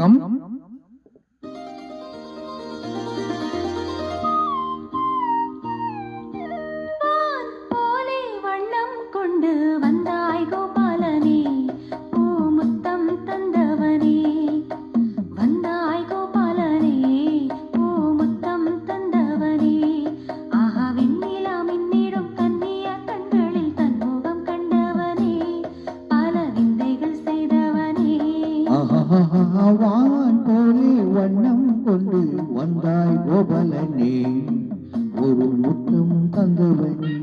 வணக்கம். வான் போலே வண்ணம் கொண்டு வந்தாய் கோபாலனே, ஒரு முத்தம் தந்தவனே.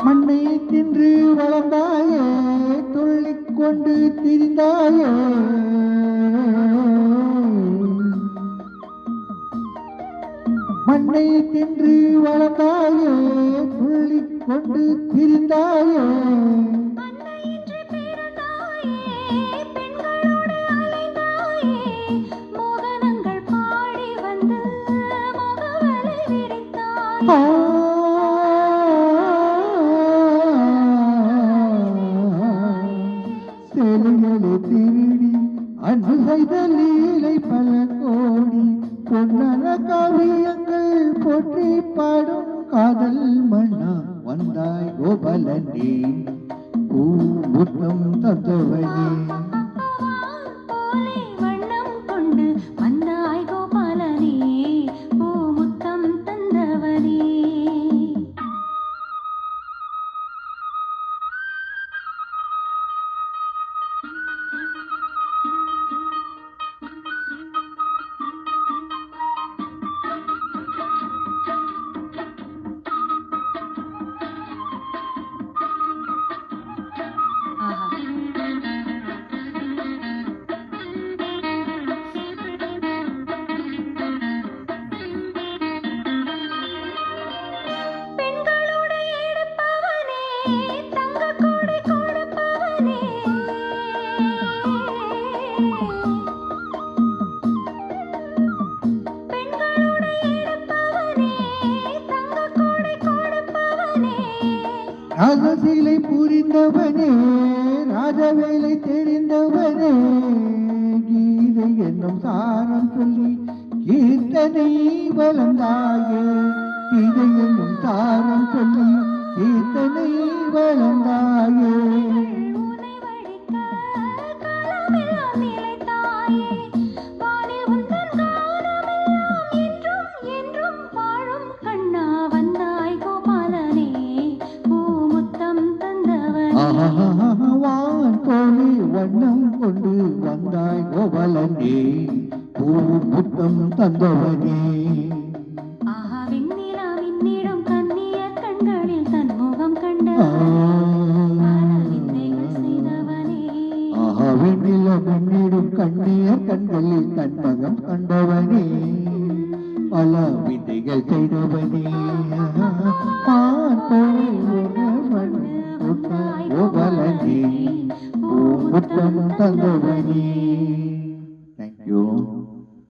மண்ணை தின்று வளர்ந்தாயே, துள்ளிக் கொண்டு திரிந்தாயே, மண்ணை தின்று வளர்ந்தாயே, துள்ளிக் கொண்டு திரிந்தாயே. திருடி அன்பு செய்த லீலை பல கோடி, பொன்னன காவியங்கள் போற்றி பாடும் காதல் மன்னா வந்தாய் கோபாலனே, பூமுத்தம் தந்தவனே. ராஜசீலை புரிந்தவனே, ராஜவேலை தெரிந்தவனே, கீதை என்னும் சாரம் சொல்லி கீர்த்தனை வளர்ந்தாயே, கீதை என்னும் சாரம் சொல்லி கீர்த்தனை வளர்ந்தாயே. வான் போலே வண்ணம் கொண்டு வந்தாய் கோபாலனே, பூமுத்தம் தந்தவனே. வெண்ணில வெண்ணிடும் கண்ணியர் கண்களில் தன்மகம் கண்டவனே, பல விதைகள் செய்தவனே. கோபாலனே, பூமுத்தம் தந்தவனே. Thank you.